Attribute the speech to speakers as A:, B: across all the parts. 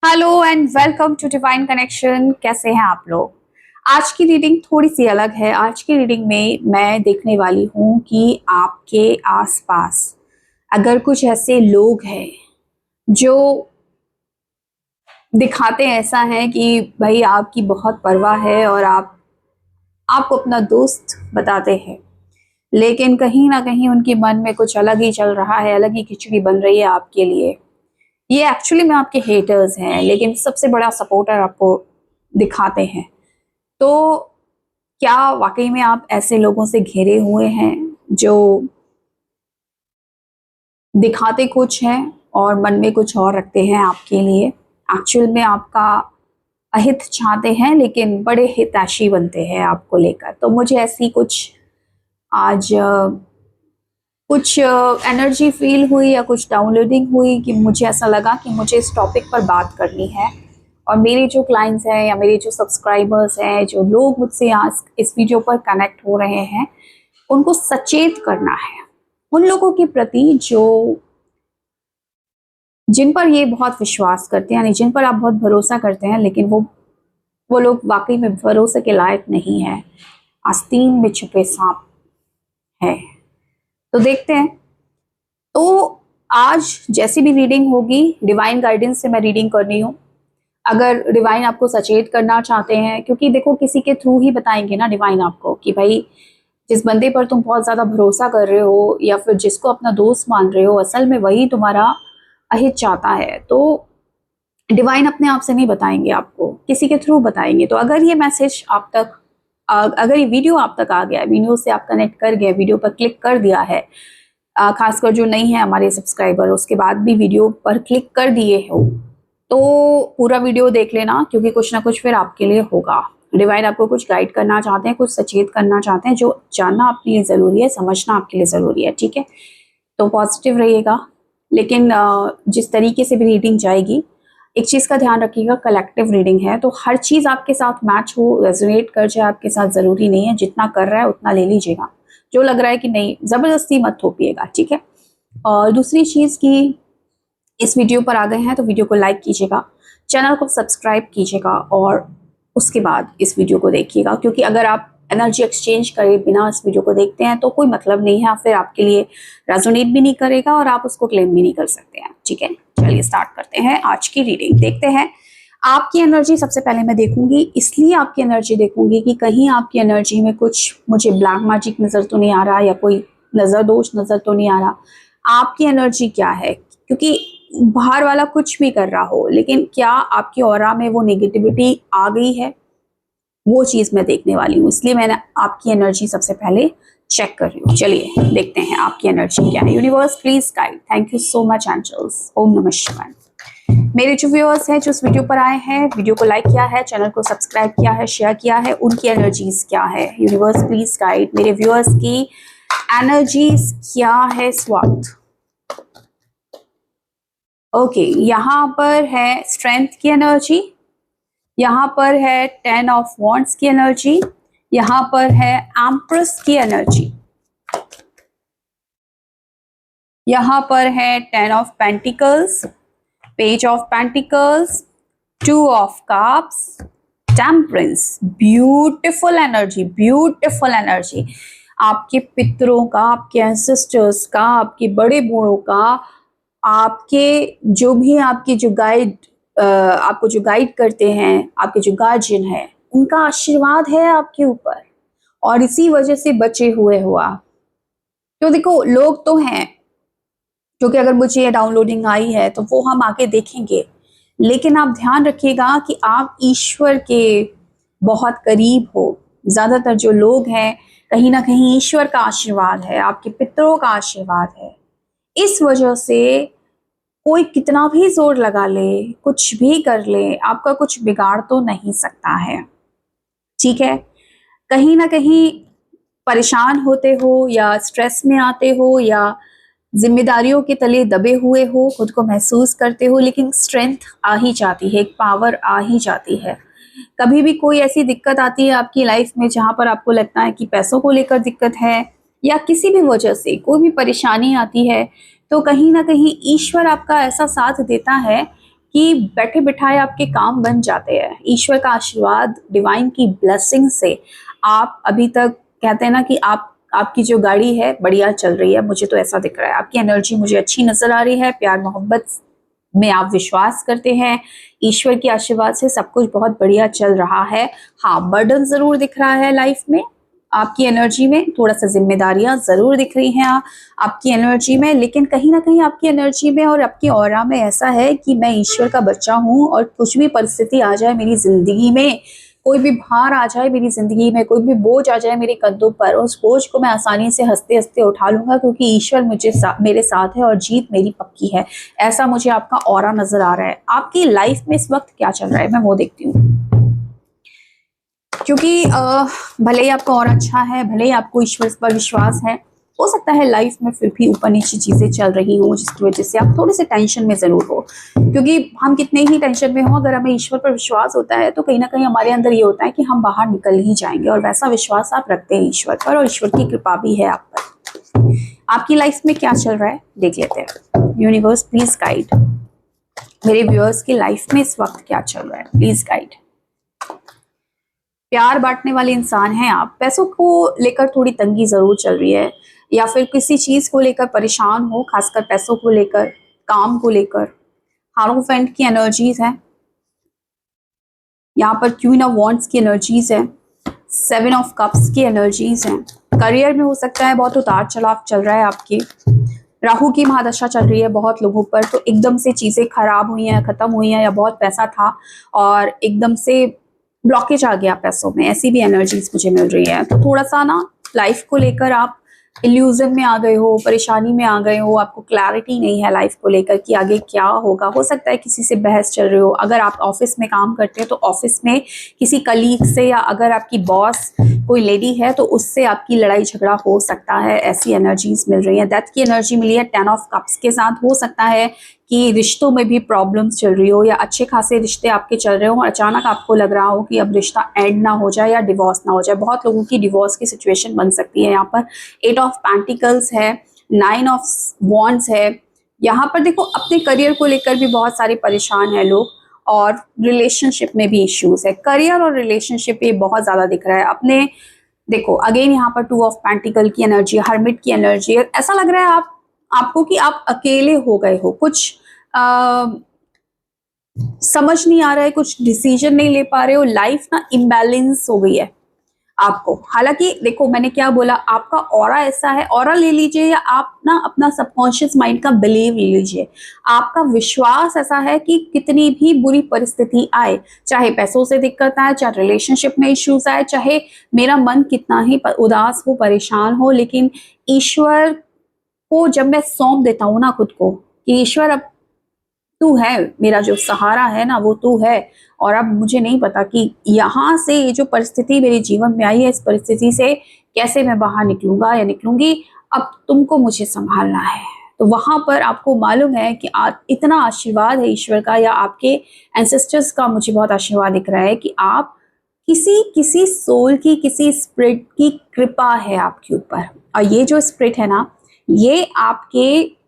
A: Hello and welcome to divine connection. कैसे हैं आप लोग? आज की रीडिंग थोड़ी सी अलग है। आज की रीडिंग में मैं देखने वाली हूँ कि आपके आसपास अगर कुछ ऐसे लोग हैं जो दिखाते ऐसा है कि भाई आपकी बहुत परवाह है और आपको अपना दोस्त बताते हैं, लेकिन कहीं ना कहीं उनके मन में कुछ अलग ही चल रहा है, अलग ही खिचड़ी बन रही है आपके लिए। ये एक्चुअली में आपके हेटर्स हैं, लेकिन सबसे बड़ा सपोर्टर आपको दिखाते हैं। तो क्या वाकई में आप ऐसे लोगों से घिरे हुए हैं जो दिखाते कुछ हैं और मन में कुछ और रखते हैं आपके लिए? एक्चुअल में आपका अहित चाहते हैं, लेकिन बड़े हितैषी बनते हैं आपको लेकर। तो मुझे ऐसी आज कुछ एनर्जी फील हुई या कुछ डाउनलोडिंग हुई कि मुझे ऐसा लगा कि मुझे इस टॉपिक पर बात करनी है। और मेरे जो क्लाइंट्स हैं या मेरे जो सब्सक्राइबर्स हैं, जो लोग मुझसे आज इस वीडियो पर कनेक्ट हो रहे हैं, उनको सचेत करना है उन लोगों के प्रति जो जिन पर ये बहुत विश्वास करते हैं, यानी जिन पर आप बहुत भरोसा करते हैं, लेकिन वो लोग वाकई में भरोसे के लायक नहीं है। आस्तीन में छुपे सांप है। तो देखते हैं। तो आज जैसी भी रीडिंग होगी, डिवाइन गाइडेंस से मैं रीडिंग कर रही हूँ। अगर डिवाइन आपको सचेत करना चाहते हैं, क्योंकि देखो किसी के थ्रू ही बताएंगे ना डिवाइन आपको कि भाई जिस बंदे पर तुम बहुत ज्यादा भरोसा कर रहे हो या फिर जिसको अपना दोस्त मान रहे हो, असल में वही तुम्हारा अहित चाहता है। तो डिवाइन अपने आप से नहीं बताएंगे, आपको किसी के थ्रू बताएंगे। तो अगर ये मैसेज आप तक अगर ये वीडियो आप तक आ गया, वीडियो से आप कनेक्ट कर गए, वीडियो पर क्लिक कर दिया है, खासकर जो नहीं है हमारे सब्सक्राइबर, उसके बाद भी वीडियो पर क्लिक कर दिए हो, तो पूरा वीडियो देख लेना, क्योंकि कुछ ना कुछ फिर आपके लिए होगा। डिवाइन आपको कुछ गाइड करना चाहते हैं, कुछ सचेत करना चाहते हैं, जो जानना आपके लिए ज़रूरी है, समझना आपके लिए ज़रूरी है। ठीक है, तो पॉजिटिव रहिएगा। लेकिन जिस तरीके से भी रीडिंग जाएगी, एक चीज़ का ध्यान रखिएगा, कलेक्टिव रीडिंग है, तो हर चीज़ आपके साथ मैच हो, रेजोनेट कर जाए आपके साथ, ज़रूरी नहीं है। जितना कर रहा है उतना ले लीजिएगा, जो लग रहा है कि नहीं, ज़बरदस्ती मत थोपिएगा। ठीक है। और दूसरी चीज़ की, इस वीडियो पर आ गए हैं तो वीडियो को लाइक कीजिएगा, चैनल को सब्सक्राइब कीजिएगा और उसके बाद इस वीडियो को देखिएगा, क्योंकि अगर आप एनर्जी एक्सचेंज करे बिना इस वीडियो को देखते हैं तो कोई मतलब नहीं है, फिर आपके लिए रेजोनेट भी नहीं करेगा और आप उसको क्लेम भी नहीं कर सकते हैं। ठीक है, चलिए स्टार्ट करते हैं आज की रीडिंग। देखते हैं आपकी एनर्जी। सबसे पहले मैं देखूंगी, इसलिए आपकी एनर्जी देखूंगी कि कहीं आपकी एनर्जी में कुछ मुझे ब्लैक मैजिक नजर तो नहीं आ रहा, या कोई नजर दोष नजर तो नहीं आ रहा। आपकी एनर्जी क्या है? क्योंकि बाहर वाला कुछ भी कर रहा हो, लेकिन क्या आपकी ऑरा में वो नेगेटिविटी आ गई है, वो चीज मैं देखने वाली हूँ। इसलिए मैंने आपकी एनर्जी सबसे पहले चेक कर रही हूँ। चलिए देखते हैं आपकी एनर्जी क्या है। Universe please guide. Thank you so much angels. ओम नमः शिवाय। मेरे जो व्यूअर्स हैं, जो इस वीडियो पर आए हैं, वीडियो को लाइक किया है, चैनल को सब्सक्राइब किया है, शेयर किया है, उनकी एनर्जीज क्या है? Universe please guide. मेरे व्यूअर्स की एनर्जीज क्या है इस वक्त? ओके, यहाँ पर है स्ट्रेंथ की एनर्जी, यहाँ पर है 10 ऑफ वॉन्ड्स की एनर्जी, यहाँ पर है एम्प्रेस की एनर्जी, यहाँ पर है 10 of pentacles, page of pentacles, 2 of cups, temperance. Beautiful energy, beautiful energy. आपके पितरों का, आपके एंसेस्टर्स का, आपके बड़े बूढ़ों का, आपके जो भी आपकी जो गाइड आपको जो गाइड करते हैं, आपके जो गार्जियन है, उनका आशीर्वाद है आपके ऊपर, और इसी वजह से बचे हुए हो आप। तो देखो, लोग तो हैं, क्योंकि अगर मुझे ये डाउनलोडिंग आई है तो वो हम आगे देखेंगे, लेकिन आप ध्यान रखिएगा कि आप ईश्वर के बहुत करीब हो। ज्यादातर जो लोग हैं, कहीं ना कहीं ईश्वर का आशीर्वाद है, आपके पितरों का आशीर्वाद है। इस वजह से कोई कितना भी जोर लगा ले, कुछ भी कर ले, आपका कुछ बिगाड़ तो नहीं सकता है। ठीक है। कहीं ना कहीं परेशान होते हो, या स्ट्रेस में आते हो, या जिम्मेदारियों के तले दबे हुए हो, खुद को महसूस करते हो, लेकिन स्ट्रेंथ आ ही जाती है, एक पावर आ ही जाती है। कभी भी कोई ऐसी दिक्कत आती है आपकी लाइफ में जहां पर आपको लगता है कि पैसों को लेकर दिक्कत है, या किसी भी वजह से कोई भी परेशानी आती है, तो कहीं ना कहीं ईश्वर आपका ऐसा साथ देता है कि बैठे बिठाए आपके काम बन जाते हैं। ईश्वर का आशीर्वाद, डिवाइन की ब्लेसिंग से आप अभी तक कहते हैं ना कि आपकी जो गाड़ी है बढ़िया चल रही है। मुझे तो ऐसा दिख रहा है, आपकी एनर्जी मुझे अच्छी नजर आ रही है। प्यार मोहब्बत में आप विश्वास करते हैं, ईश्वर के आशीर्वाद से सब कुछ बहुत बढ़िया चल रहा है। हाँ, बर्डन जरूर दिख रहा है लाइफ में, आपकी एनर्जी में थोड़ा सा जिम्मेदारियां जरूर दिख रही हैं आपकी एनर्जी में, लेकिन कहीं ना कहीं आपकी एनर्जी में और आपकी ऑरा में ऐसा है कि मैं ईश्वर का बच्चा हूं और कुछ भी परिस्थिति आ जाए मेरी जिंदगी में, कोई भी भार आ जाए मेरी जिंदगी में, कोई भी बोझ आ जाए मेरे कंधों पर, उस बोझ को मैं आसानी से हंसते हंसते उठा लूंगा, क्योंकि ईश्वर मेरे साथ है और जीत मेरी पक्की है। ऐसा मुझे आपका ऑरा नजर आ रहा है। आपकी लाइफ में इस वक्त क्या चल रहा है मैं वो देखती हूँ, क्योंकि भले ही आपका और अच्छा है, भले ही आपको ईश्वर पर विश्वास है, हो सकता है लाइफ में फिर भी ऊपर नीचे चीजें चल रही हो जिसकी वजह से आप थोड़े से टेंशन में जरूर हो। क्योंकि हम कितने ही टेंशन में हो, अगर हमें ईश्वर पर विश्वास होता है तो कहीं ना कहीं हमारे अंदर ये होता है कि हम बाहर निकल ही जाएंगे, और वैसा विश्वास आप रखते हैं ईश्वर पर, और ईश्वर की कृपा भी है आप पर। आपकी लाइफ में क्या चल रहा है देख लेते हैं। यूनिवर्स प्लीज गाइड, मेरे व्यूअर्स की लाइफ में इस वक्त क्या चल रहा है, प्लीज गाइड। प्यार बांटने वाले इंसान हैं आप, पैसों को लेकर थोड़ी तंगी जरूर चल रही है, या फिर किसी चीज को लेकर परेशान हो, खासकर पैसों को लेकर, काम को लेकर। हारोफेंट की एनर्जीज है यहाँ पर, क्वीन ऑफ वॉन्ड्स की एनर्जीज है, 7 ऑफ कप्स की एनर्जीज हैं। करियर में हो सकता है बहुत उतार चढ़ाव चल रहा है आपके, राहु की महादशा चल रही है बहुत लोगों पर, तो एकदम से चीजें खराब हुई हैं, खत्म हुई हैं, या बहुत पैसा था और एकदम से ब्लॉकेज आ गया पैसों में, ऐसी भी एनर्जीज मुझे मिल रही है। तो थोड़ा सा ना लाइफ को लेकर आप इल्यूजन में आ गए हो, परेशानी में आ गए हो, आपको क्लैरिटी नहीं है लाइफ को लेकर कि आगे क्या होगा। हो सकता है किसी से बहस चल रही हो, अगर आप ऑफिस में काम करते हैं तो ऑफिस में किसी कलीग से, या अगर आपकी बॉस कोई लेडी है तो उससे आपकी लड़ाई झगड़ा हो सकता है, ऐसी एनर्जीज मिल रही है। डेथ की एनर्जी मिली है 10 ऑफ कप्स के साथ। हो सकता है कि रिश्तों में भी प्रॉब्लम्स चल रही हो, या अच्छे खासे रिश्ते आपके चल रहे हो और अचानक आपको लग रहा हो कि अब रिश्ता एंड ना हो जाए या डिवोर्स ना हो जाए। बहुत लोगों की डिवोर्स की सिचुएशन बन सकती है यहाँ पर। 8 ऑफ पेंटिकल्स है, 9 ऑफ वॉन्ड्स है। यहाँ पर देखो, अपने करियर को लेकर भी बहुत सारे परेशान हैं लोग, और रिलेशनशिप में भी इश्यूज है। करियर और रिलेशनशिप ये बहुत ज्यादा दिख रहा है अपने। देखो अगेन यहाँ पर 2 ऑफ पेंटिकल की एनर्जी, हर्मिट की एनर्जी है। ऐसा लग रहा है आपको कि आप अकेले हो गए हो, कुछ समझ नहीं आ रहा है, कुछ डिसीजन नहीं ले पा रहे हो, लाइफ ना इम्बैलेंस हो गई है आपको। हालांकि देखो मैंने क्या बोला, आपका ऑरा ऐसा है, ऑरा ले लीजिए या आप ना अपना सबकॉन्शियस माइंड का बिलीव ले लीजिए। आपका विश्वास ऐसा है कि कितनी भी बुरी परिस्थिति आए, चाहे पैसों से दिक्कत आए, चाहे रिलेशनशिप में इश्यूज आए, चाहे मेरा मन कितना ही उदास हो, परेशान हो, लेकिन ईश्वर को जब मैं सौंप देता हूँ ना खुद को कि ईश्वर अब तू है, मेरा जो सहारा है ना वो तू है, और अब मुझे नहीं पता कि यहाँ से ये जो परिस्थिति मेरे जीवन में आई है, इस परिस्थिति से कैसे मैं बाहर निकलूंगा या निकलूंगी, अब तुमको मुझे संभालना है। तो वहां पर आपको मालूम है कि इतना आशीर्वाद है ईश्वर का या आपके एंसेस्टर्स का, मुझे बहुत आशीर्वाद दिख रहा है कि आप किसी सोल की, किसी स्पिरिट की कृपा है आपके ऊपर। और ये जो स्पिरिट है ना, ये आपके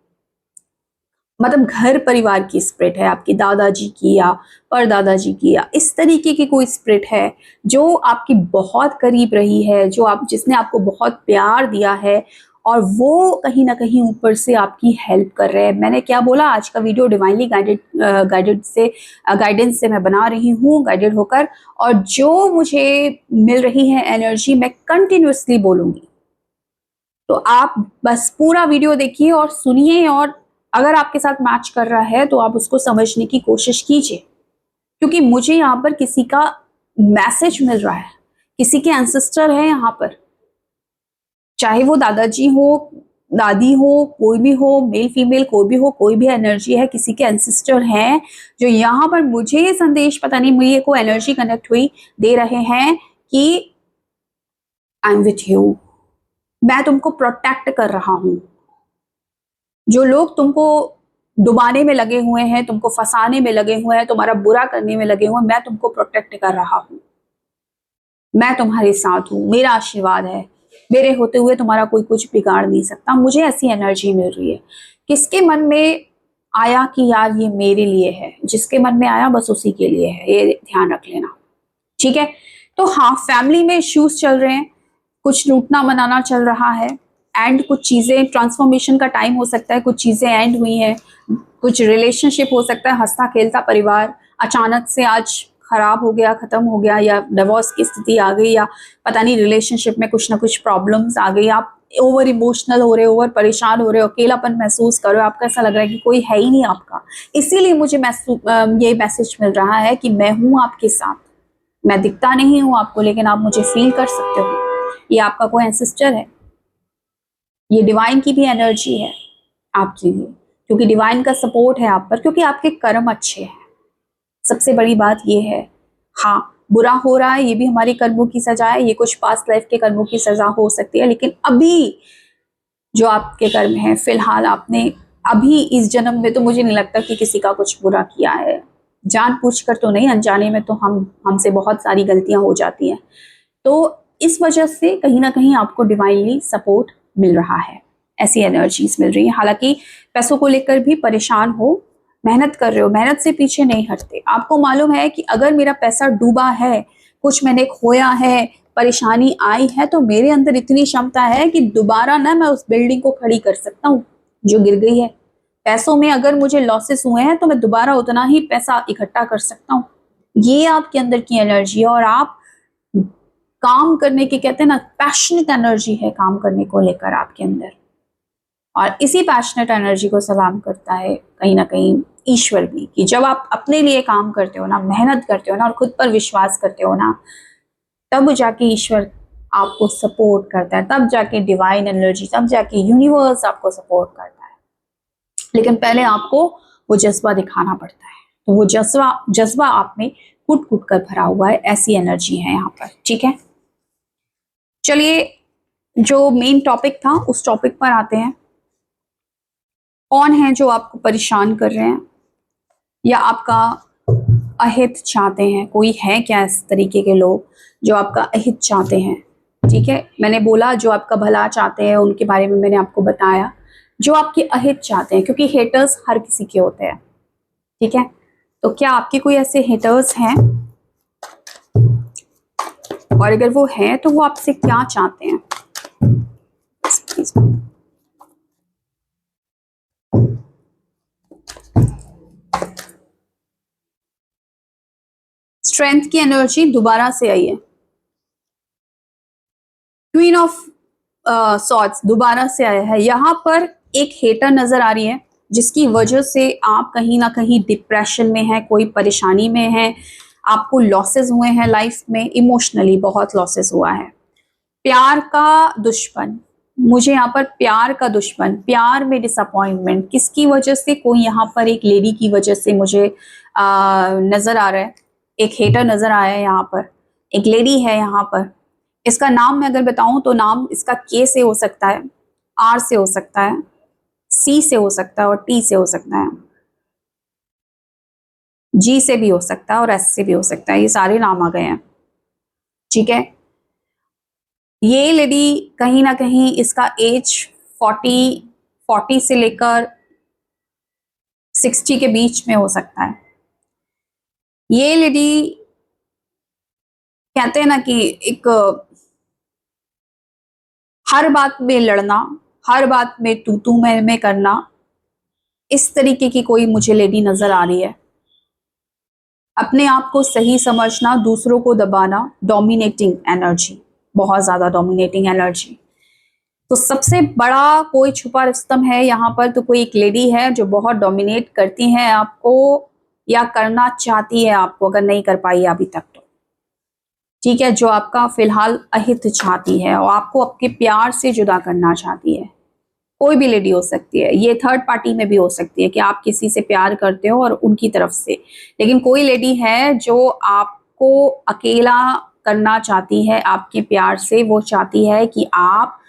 A: मतलब घर परिवार की स्पिरिट है, आपके दादाजी की या परदादाजी की, या इस तरीके की कोई स्पिरिट है जो आपकी बहुत करीब रही है, जिसने आपको बहुत प्यार दिया है, और वो कहीं ना कहीं ऊपर से आपकी हेल्प कर रहे हैं। मैंने क्या बोला, आज का वीडियो डिवाइनली गाइडेंस से मैं बना रही हूँ, गाइडेड होकर, और जो मुझे मिल रही है एनर्जी मैं कंटिन्यूअसली बोलूंगी। तो आप बस पूरा वीडियो देखिए और सुनिए, और अगर आपके साथ मैच कर रहा है तो आप उसको समझने की कोशिश कीजिए, क्योंकि मुझे यहाँ पर किसी का मैसेज मिल रहा है, किसी के एंसेस्टर है यहाँ पर, चाहे वो दादाजी हो, दादी हो, कोई भी हो, मेल फीमेल कोई भी हो, कोई भी एनर्जी है, किसी के एंसेस्टर हैं जो यहाँ पर मुझे ये संदेश, पता नहीं मुझे को एनर्जी कनेक्ट हुई, दे रहे हैं कि आई एम विथ यू, मैं तुमको प्रोटेक्ट कर रहा हूं। जो लोग तुमको डुबाने में लगे हुए हैं, तुमको फंसाने में लगे हुए हैं, तुम्हारा बुरा करने में लगे हुए हैं, मैं तुमको प्रोटेक्ट कर रहा हूं, मैं तुम्हारे साथ हूं, मेरा आशीर्वाद है, मेरे होते हुए तुम्हारा कोई कुछ बिगाड़ नहीं सकता। मुझे ऐसी एनर्जी मिल रही है। किसके मन में आया कि यार ये मेरे लिए है, जिसके मन में आया बस उसी के लिए है, ये ध्यान रख लेना। ठीक है, तो हाँ, फैमिली में इश्यूज चल रहे हैं, कुछ रूठना मनाना चल रहा है, एंड कुछ चीजें ट्रांसफॉर्मेशन का टाइम हो सकता है, कुछ चीजें एंड हुई हैं, कुछ रिलेशनशिप हो सकता है, हंसता खेलता परिवार अचानक से आज खराब हो गया, खत्म हो गया, या डिवोर्स की स्थिति आ गई, या पता नहीं रिलेशनशिप में कुछ ना कुछ प्रॉब्लम्स आ गई, आप ओवर इमोशनल हो रहे हो, ओवर परेशान हो रहे हो, अकेलापन महसूस कर रहे हो, आपको ऐसा लग रहा है कि कोई है ही नहीं आपका। इसीलिए मुझे ये मैसेज मिल रहा है कि मैं हूं आपके साथ, मैं दिखता नहीं हूं आपको, लेकिन आप मुझे फील कर सकते हो। ये आपका कोई एंसेस्टर है, ये डिवाइन की भी एनर्जी है आपके लिए, क्योंकि डिवाइन का सपोर्ट है आप पर, क्योंकि आपके कर्म अच्छे हैं। सबसे बड़ी बात ये है। हाँ, बुरा हो रहा है, ये भी हमारे कर्मों की सजा है, ये कुछ पास्ट लाइफ के कर्मों की सजा हो सकती है, लेकिन अभी जो आपके कर्म हैं, फिलहाल आपने अभी इस जन्म में तो मुझे नहीं लगता कि किसी का कुछ बुरा किया है, जानबूझकर तो नहीं, अनजाने में तो हमसे बहुत सारी गलतियां हो जाती हैं। तो इस वजह से कहीं ना कहीं आपको डिवाइनली सपोर्ट मिल रहा है, ऐसी एनर्जीज मिल रही है। हालांकि पैसों को लेकर भी परेशान हो, मेहनत कर रहे हो, मेहनत से पीछे नहीं हटते, आपको मालूम है कि अगर मेरा पैसा डूबा है, कुछ मैंने खोया है, परेशानी आई है, तो मेरे अंदर इतनी क्षमता है कि दोबारा ना मैं उस बिल्डिंग को खड़ी कर सकता हूँ जो गिर गई है। पैसों में अगर मुझे लॉसेस हुए हैं तो मैं दोबारा उतना ही पैसा इकट्ठा कर सकता हूँ। ये आपके अंदर की एनर्जी है, और आप काम करने की, कहते हैं ना, पैशनेट एनर्जी है काम करने को लेकर आपके अंदर। और इसी पैशनेट एनर्जी को सलाम करता है कहीं ना कहीं ईश्वर भी, कि जब आप अपने लिए काम करते हो ना, मेहनत करते हो ना, और खुद पर विश्वास करते हो ना, तब जाके ईश्वर आपको सपोर्ट करता है, तब जाके डिवाइन एनर्जी, तब जाके यूनिवर्स आपको सपोर्ट करता है। लेकिन पहले आपको वो जज्बा दिखाना पड़ता है, तो वो जज्बा जज्बा आप में कूट कूट कर भरा हुआ है, ऐसी एनर्जी है यहाँ पर। ठीक है, चलिए जो मेन टॉपिक था उस टॉपिक पर आते हैं। कौन है जो आपको परेशान कर रहे हैं या आपका अहित चाहते हैं? कोई है क्या इस तरीके के लोग जो आपका अहित चाहते हैं? ठीक है, मैंने बोला जो आपका भला चाहते हैं उनके बारे में मैंने आपको बताया, जो आपके अहित चाहते हैं, क्योंकि हेटर्स हर किसी के होते हैं। ठीक है, तो क्या आपके कोई ऐसे हेटर्स हैं, और अगर वो हैं तो वो आपसे क्या चाहते हैं? स्ट्रेंथ की एनर्जी दोबारा से आई है, क्वीन ऑफ सॉर्ड्स दोबारा से आया है। यहाँ पर एक हेटर नजर आ रही है, जिसकी वजह से आप कहीं ना कहीं डिप्रेशन में हैं, कोई परेशानी में हैं, आपको लॉसेस हुए हैं लाइफ में, इमोशनली बहुत लॉसेस हुआ है। प्यार का दुश्मन, मुझे यहाँ पर प्यार का दुश्मन, प्यार में डिसअपॉइंटमेंट, किसकी वजह से? कोई यहाँ पर एक लेडी की वजह से मुझे नजर आ रहा है, एक हेटर नजर आया है यहाँ पर, एक लेडी है यहाँ पर। इसका नाम मैं अगर बताऊं तो नाम इसका के से हो सकता है, आर से हो सकता है, सी से हो सकता है, और टी से हो सकता है, जी से भी हो सकता है, और एस से भी हो सकता है। ये सारे नाम आ गए हैं। ठीक है, ये लेडी कहीं ना कहीं, इसका एज 40 से लेकर 60 के बीच में हो सकता है। ये लेडी, कहते हैं ना कि एक हर बात में लड़ना, हर बात में तू तू मैं करना, इस तरीके की कोई मुझे लेडी नजर आ रही है। अपने आप को सही समझना, दूसरों को दबाना, डोमिनेटिंग एनर्जी, बहुत ज्यादा डोमिनेटिंग एनर्जी। तो सबसे बड़ा कोई छुपा रुस्तम है यहाँ पर, तो कोई एक लेडी है जो बहुत डोमिनेट करती है आपको, या करना चाहती है आपको, अगर नहीं कर पाई अभी तक तो। ठीक है, जो आपका फिलहाल अहित चाहती है और आपको आपके प्यार से जुदा करना चाहती है। कोई भी लेडी हो सकती है, ये थर्ड पार्टी में भी हो सकती है कि आप किसी से प्यार करते हो और उनकी तरफ से, लेकिन कोई लेडी है जो आपको अकेला करना चाहती है आपके प्यार से। वो चाहती है कि आप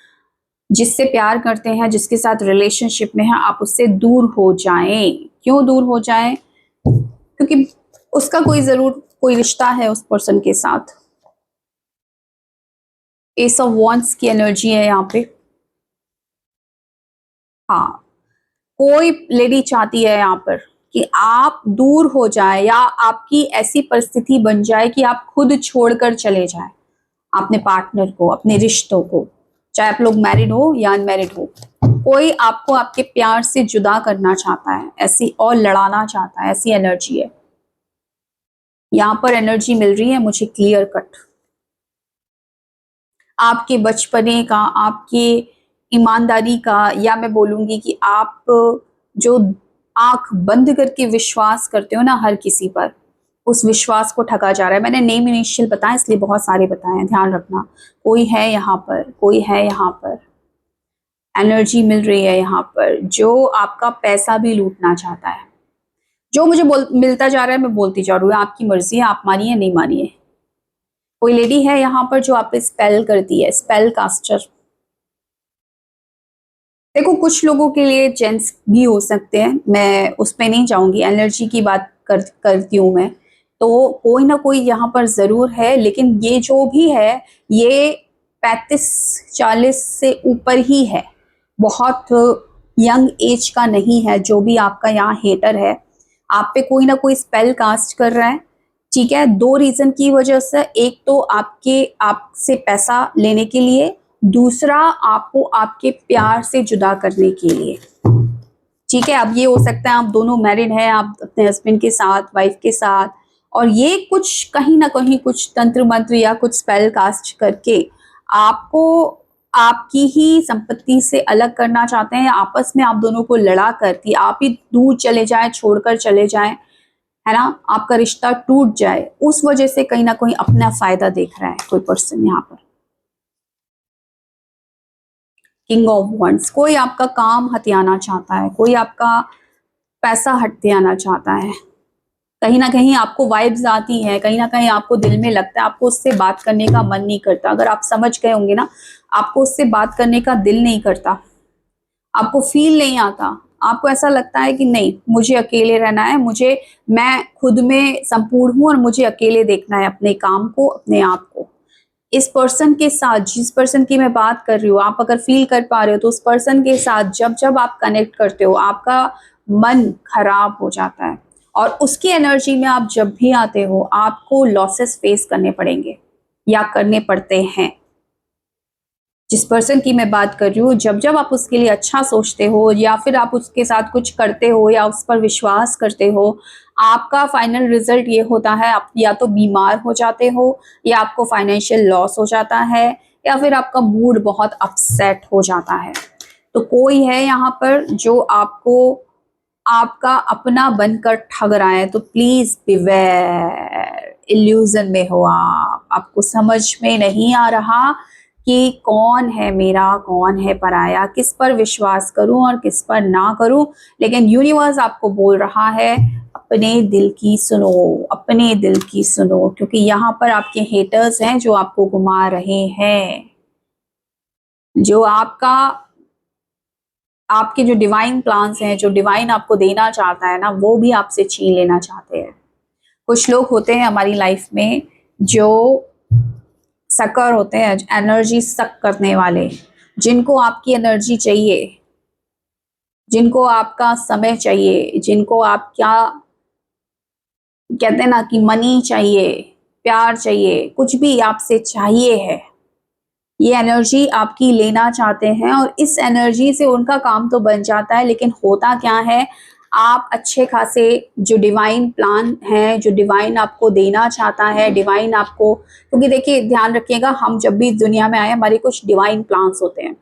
A: जिससे प्यार करते हैं, जिसके साथ रिलेशनशिप में हैं, आप उससे दूर हो जाएं। क्यों दूर हो जाएं? क्योंकि उसका कोई जरूर कोई रिश्ता है उस पर्सन के साथ। एस ऑफ वॉन्ट्स की एनर्जी है यहाँ पे। हाँ, कोई लेडी चाहती है यहाँ पर कि आप दूर हो जाए या आपकी ऐसी परिस्थिति बन जाए कि आप खुद छोड़कर चले जाए अपने पार्टनर को, अपने रिश्तों को, चाहे आप लोग मैरिड हो या अनमैरिड हो। कोई आपको आपके प्यार से जुदा करना चाहता है, ऐसी और लड़ाना चाहता है, ऐसी एनर्जी है यहाँ पर। एनर्जी मिल रही है मुझे क्लियर कट, आपके बचपने का, आपके ईमानदारी का, या मैं बोलूंगी कि आप जो आंख बंद करके विश्वास करते हो ना हर किसी पर, उस विश्वास को ठगा जा रहा है। मैंने नेम इनिशियल बताया इसलिए बहुत सारे बताए हैं, ध्यान रखना। कोई है यहाँ पर, कोई है यहाँ पर, एनर्जी मिल रही है यहाँ पर जो आपका पैसा भी लूटना चाहता है। जो मुझे मिलता जा रहा है मैं बोलती जा रही हूँ, आपकी मर्जी है, आप मानिए नहीं मानिए। कोई लेडी है यहाँ पर जो आप पे स्पेल करती है, स्पेल कास्टर। देखो कुछ लोगों के लिए जेंट्स भी हो सकते हैं, मैं उस पर नहीं जाऊंगी, एनर्जी की बात करती हूँ मैं। तो कोई ना कोई यहाँ पर जरूर है, लेकिन ये जो भी है ये 35-40 से ऊपर ही है, बहुत यंग एज का नहीं है। जो भी आपका यहाँ हेटर है, आप पे कोई ना कोई स्पेल कास्ट कर रहा है, ठीक है। 2 रीजन की वजह से, एक तो आपसे पैसा लेने के लिए, दूसरा आपको आपके प्यार से जुदा करने के लिए, ठीक है। अब ये हो सकता है आप दोनों मैरिड हैं, आप अपने हस्बैंड के साथ, वाइफ के साथ, और ये कुछ कहीं ना कहीं कुछ तंत्र मंत्र या कुछ स्पेल कास्ट करके आपको आपकी ही संपत्ति से अलग करना चाहते हैं। आपस में आप दोनों को लड़ा करती आप ही दूर चले जाएं, छोड़कर चले जाएं, है ना, आपका रिश्ता टूट जाए, उस वजह से कहीं ना कहीं अपना फायदा देख रहा है कोई पर्सन यहाँ पर। किंग ऑफ वंड्स, कोई आपका काम हथियाना चाहता है, कोई आपका पैसा हथियाना चाहता है। कहीं ना कहीं आपको वाइब्स आती है, कहीं ना कहीं आपको दिल में लगता है, आपको उससे बात करने का मन नहीं करता। अगर आप समझ गए होंगे ना, आपको उससे बात करने का दिल नहीं करता, आपको फील नहीं आता, आपको ऐसा लगता है कि नहीं मुझे अकेले रहना है, मैं खुद में संपूर्ण हूं और मुझे अकेले देखना है अपने काम को, अपने आप को। इस पर्सन के साथ, जिस पर्सन की मैं बात कर रही हूँ, आप अगर फील कर पा रहे हो तो उस पर्सन के साथ जब जब आप कनेक्ट करते हो आपका मन खराब हो जाता है, और उसकी एनर्जी में आप जब भी आते हो आपको लॉसेस फेस करने पड़ेंगे या करने पड़ते हैं। जिस पर्सन की मैं बात कर रही हूँ, जब जब आप उसके लिए अच्छा सोचते हो या फिर आप उसके साथ कुछ करते हो या उस पर विश्वास करते हो, आपका फाइनल रिजल्ट ये होता है, आप या तो बीमार हो जाते हो, या आपको फाइनेंशियल लॉस हो जाता है, या फिर आपका मूड बहुत अपसेट हो जाता है। तो कोई है यहाँ पर जो आपको आपका अपना बनकर ठग रहा है, तो प्लीज बिवेयर, इल्यूजन में हो आप, आपको समझ में नहीं आ रहा कि कौन है मेरा, कौन है पराया, किस पर विश्वास करूं और किस पर ना करूं। लेकिन यूनिवर्स आपको बोल रहा है अपने दिल की सुनो, अपने दिल की सुनो, क्योंकि यहाँ पर आपके हेटर्स हैं जो आपको घुमा रहे हैं, जो आपके जो डिवाइन प्लान्स हैं, जो डिवाइन आपको देना चाहता है ना, वो भी आपसे छीन लेना चाहते हैं। कुछ लोग होते हैं हमारी लाइफ में जो सकर होते हैं, एनर्जी सक करने वाले, जिनको आपकी एनर्जी चाहिए, जिनको आपका समय चाहिए, जिनको आप क्या कहते हैं ना कि मनी चाहिए, प्यार चाहिए, कुछ भी आपसे चाहिए है, ये एनर्जी आपकी लेना चाहते हैं। और इस एनर्जी से उनका काम तो बन जाता है, लेकिन होता क्या है, आप अच्छे खासे जो डिवाइन प्लान है, जो डिवाइन आपको देना चाहता है, डिवाइन आपको, क्योंकि देखिए ध्यान रखिएगा, हम जब भी इस दुनिया में आए हमारे कुछ डिवाइन प्लान्स होते हैं,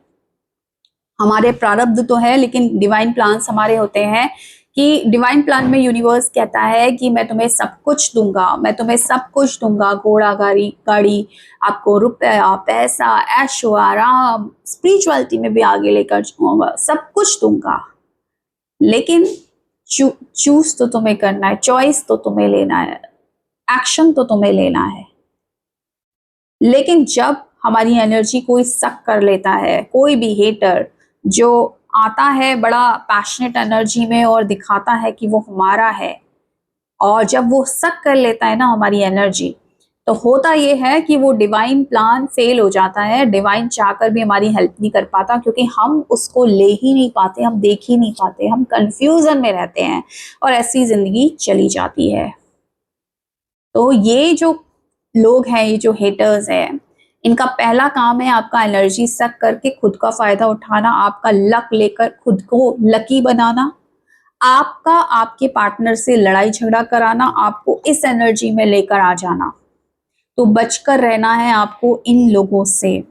A: हमारे प्रारब्ध तो है लेकिन डिवाइन प्लान्स हमारे होते हैं। कि डिवाइन प्लान में यूनिवर्स कहता है कि मैं तुम्हें सब कुछ दूंगा, मैं तुम्हें सब कुछ दूंगा, घोड़ा गाड़ी, आपको रुपया पैसा, ऐशो आराम, स्पिरिचुअलिटी में भी आगे लेकर जाऊंगा, सब कुछ दूंगा। लेकिन चूज तो तुम्हें करना है, चॉइस तो तुम्हें लेना है, एक्शन तो तुम्हें लेना है। लेकिन जब हमारी एनर्जी कोई सक कर लेता है, कोई भी हेटर जो आता है बड़ा पैशनेट एनर्जी में और दिखाता है कि वो हमारा है, और जब वो सक कर लेता है ना हमारी एनर्जी, तो होता ये है कि वो डिवाइन प्लान फेल हो जाता है, डिवाइन चाहकर भी हमारी हेल्प नहीं कर पाता, क्योंकि हम उसको ले ही नहीं पाते, हम देख ही नहीं पाते, हम कंफ्यूजन में रहते हैं और ऐसी जिंदगी चली जाती है। तो ये जो लोग हैं, ये जो हेटर्स हैं, इनका पहला काम है आपका एनर्जी सक करके खुद का फायदा उठाना, आपका लक लेकर खुद को लकी बनाना, आपका आपके पार्टनर से लड़ाई झगड़ा कराना, आपको इस एनर्जी में लेकर आ जाना। तो बचकर रहना है आपको इन लोगों से,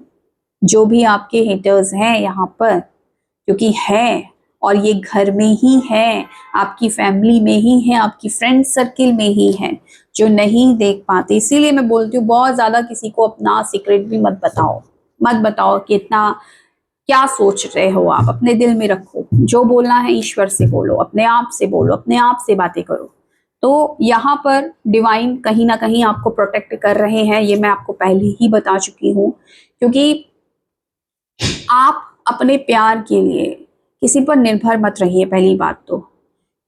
A: जो भी आपके हेटर्स हैं यहाँ पर, क्योंकि है और ये घर में ही है, आपकी फैमिली में ही है, आपकी फ्रेंड सर्किल में ही है, जो नहीं देख पाते। इसीलिए मैं बोलती हूँ बहुत ज्यादा किसी को अपना सीक्रेट भी मत बताओ कि इतना क्या सोच रहे हो आप, अपने दिल में रखो। जो बोलना है ईश्वर से बोलो, अपने आप से बोलो, अपने आप से बातें करो। तो यहाँ पर डिवाइन कहीं ना कहीं आपको प्रोटेक्ट कर रहे हैं, ये मैं आपको पहले ही बता चुकी हूँ। क्योंकि आप अपने प्यार के लिए किसी पर निर्भर मत रहिए। पहली बात तो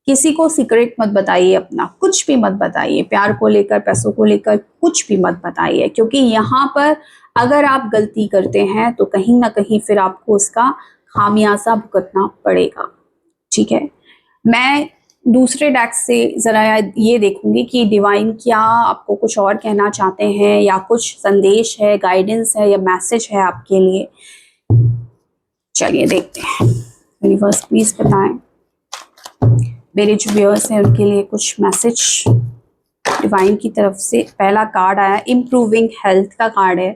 A: किसी को सीक्रेट मत बताइए, अपना कुछ भी मत बताइए, प्यार को लेकर, पैसों को लेकर कुछ भी मत बताइए, क्योंकि यहाँ पर अगर आप गलती करते हैं तो कहीं ना कहीं फिर आपको उसका खामियाजा भुगतना पड़ेगा। ठीक है, मैं दूसरे डेक्स से जरा ये देखूंगी कि डिवाइन क्या आपको कुछ और कहना चाहते हैं, या कुछ संदेश है, गाइडेंस है या मैसेज है आपके लिए। चलिए देखते हैं। यूनिवर्स प्लीज बताएं मेरे जो व्यूअर्स हैं उनके लिए कुछ मैसेज डिवाइन की तरफ से। पहला कार्ड आया इम्प्रूविंग हेल्थ का कार्ड है।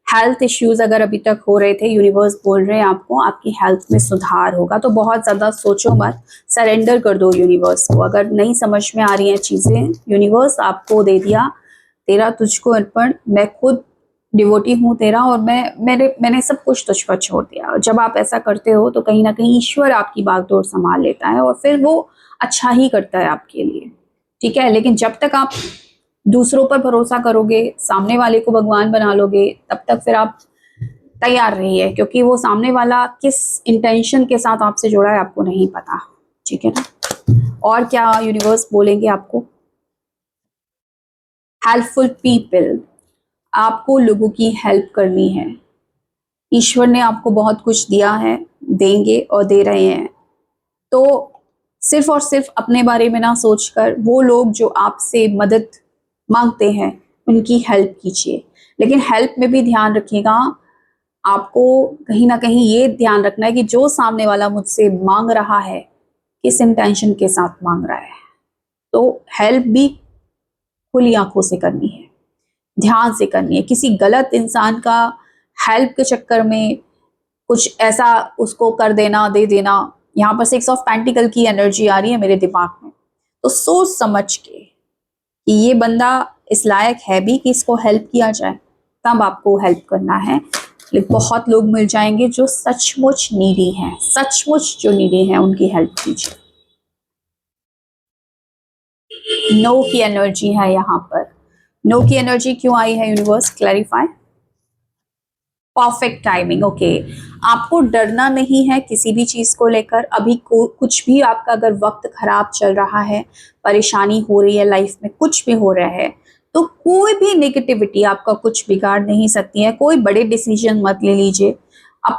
A: हेल्थ इश्यूज अगर अभी तक हो रहे थे, यूनिवर्स बोल रहे हैं आपको आपकी हेल्थ में सुधार होगा। तो बहुत ज़्यादा सोचो मत, सरेंडर कर दो यूनिवर्स को। अगर नहीं समझ में आ रही हैं चीज़ें, यूनिवर्स आपको दे दिया तेरा तुझको अर्पण, मैं खुद डिवोटी हूँ तेरा, और मैंने सब कुछ तुझ पर छोड़ दिया। जब आप ऐसा करते हो तो कहीं ना कहीं ईश्वर आपकी बागडोर संभाल लेता है और फिर वो अच्छा ही करता है आपके लिए। ठीक है, लेकिन जब तक आप दूसरों पर भरोसा करोगे, सामने वाले को भगवान बना लोगे, तब तक फिर आप तैयार रहिए, क्योंकि वो सामने वाला किस इंटेंशन के साथ आपसे जुड़ा है आपको नहीं पता। ठीक है ना। और क्या यूनिवर्स बोलेंगे आपको? हेल्पफुल पीपल, आपको लोगों की हेल्प करनी है। ईश्वर ने आपको बहुत कुछ दिया है, देंगे और दे रहे हैं। तो सिर्फ और सिर्फ अपने बारे में ना सोचकर वो लोग जो आपसे मदद मांगते हैं उनकी हेल्प कीजिए। लेकिन हेल्प में भी ध्यान रखिएगा, आपको कहीं ना कहीं ये ध्यान रखना है कि जो सामने वाला मुझसे मांग रहा है किस इंटेंशन के साथ मांग रहा है। तो हेल्प भी खुली आंखों से करनी है, ध्यान से करनी है। किसी गलत इंसान का हेल्प के चक्कर में कुछ ऐसा उसको कर देना, दे देना। यहाँ पर 6 ऑफ पेंटिकल की एनर्जी आ रही है मेरे दिमाग में। तो सोच समझ के कि ये बंदा इस लायक है भी कि इसको हेल्प किया जाए, तब आपको हेल्प करना है। लेकिन बहुत लोग मिल जाएंगे जो सचमुच नीडी हैं, सचमुच जो नीडी हैं उनकी हेल्प कीजिए। नो की एनर्जी है यहाँ पर। नो की एनर्जी क्यों आई है universe, clarify. Perfect timing, okay. आपको डरना नहीं है किसी भी चीज को लेकर। अभी कुछ भी आपका अगर वक्त खराब चल रहा है, परेशानी हो रही है लाइफ में, कुछ भी हो रहा है, तो कोई भी नेगेटिविटी आपका कुछ बिगाड़ नहीं सकती है। कोई बड़े डिसीजन मत ले लीजिए।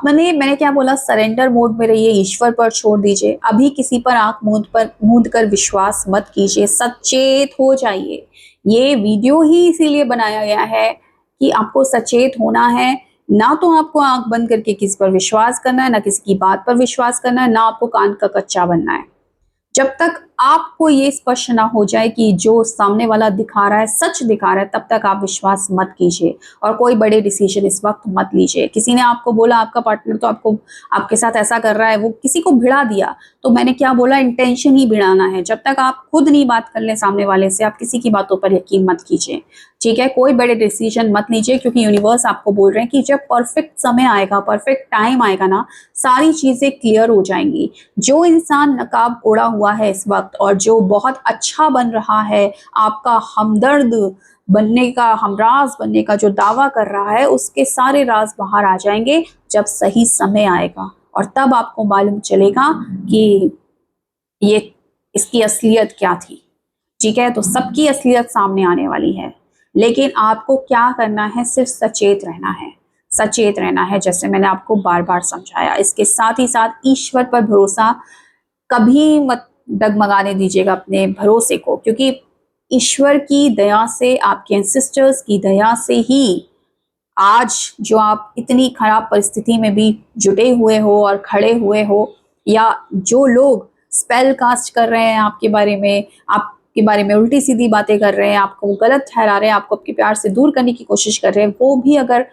A: मैंने क्या बोला, सरेंडर मोड में रहिए, ईश्वर पर छोड़ दीजिए। अभी किसी पर आंख मूंद कर विश्वास मत कीजिए, सचेत हो जाइए। ये वीडियो ही इसीलिए बनाया गया है कि आपको सचेत होना है। ना तो आपको आंख बंद करके किसी पर विश्वास करना है, ना किसी की बात पर विश्वास करना है, ना आपको कान का कच्चा बनना है। जब तक आपको ये स्पष्ट ना हो जाए कि जो सामने वाला दिखा रहा है सच दिखा रहा है, तब तक आप विश्वास मत कीजिए और कोई बड़े डिसीजन इस वक्त मत लीजिए। किसी ने आपको बोला आपका पार्टनर तो आपको आपके साथ ऐसा कर रहा है, वो किसी को भिड़ा दिया, तो मैंने क्या बोला, इंटेंशन ही भिड़ाना है। जब तक आप खुद नहीं बात कर ले सामने वाले से, आप किसी की बातों पर यकीन मत कीजिए। ठीक है, कोई बड़े डिसीजन मत लीजिए, क्योंकि यूनिवर्स आपको बोल रहे हैं कि जब परफेक्ट समय आएगा, परफेक्ट टाइम आएगा ना, सारी चीजें क्लियर हो जाएंगी। जो इंसान नकाब ओढ़ा हुआ है इस वक्त और जो बहुत अच्छा बन रहा है, आपका हमदर्द बनने का, हमराज बनने का जो दावा कर रहा है, उसके सारे राज बाहर आ जाएंगे जब सही समय आएगा। और तब आपको मालूम चलेगा कि ये इसकी असलियत क्या थी। ठीक है, तो सबकी असलियत सामने आने वाली है। लेकिन आपको क्या करना है, सिर्फ सचेत रहना है, सचेत रहना है, जैसे मैंने आपको बार बार समझाया। इसके साथ ही साथ ईश्वर पर भरोसा कभी मत डगमगाने दीजिएगा अपने भरोसे को, क्योंकि ईश्वर की दया से, आपके एंसेस्टर्स की दया से ही आज जो आप इतनी खराब परिस्थिति में भी जुटे हुए हो और खड़े हुए हो, या जो लोग स्पेल कास्ट कर रहे हैं आपके बारे में उल्टी सीधी बातें कर रहे हैं, आपको गलत ठहरा रहे हैं, आपको आपके प्यार से दूर करने की कोशिश कर रहे हैं, वो भी अगर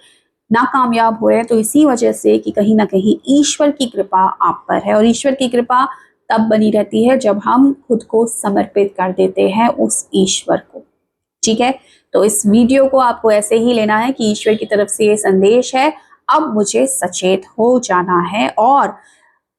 A: नाकामयाब हो रहे हैं तो इसी वजह से कि कहीं ना कहीं ईश्वर की कृपा आप पर है। और ईश्वर की कृपा तब बनी रहती है जब हम खुद को समर्पित कर देते हैं उस ईश्वर को। ठीक है, तो इस वीडियो को आपको ऐसे ही लेना है कि ईश्वर की तरफ से ये संदेश है, अब मुझे सचेत हो जाना है और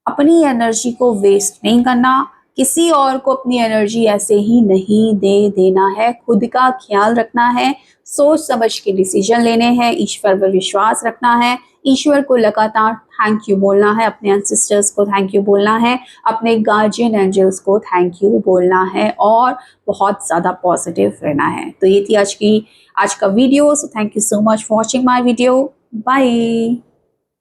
A: अपनी एनर्जी को वेस्ट नहीं करना, किसी और को अपनी एनर्जी ऐसे ही नहीं दे देना है, खुद का ख्याल रखना है, सोच समझ के डिसीजन लेने हैं, ईश्वर पर विश्वास रखना है, ईश्वर को लगातार थैंक यू बोलना है, अपने एंसेस्टर्स को थैंक यू बोलना है, अपने गार्जियन एंजल्स को थैंक यू बोलना है और बहुत ज़्यादा पॉजिटिव रहना है। तो ये थी आज का video. So thank you so much for watching my video. Bye.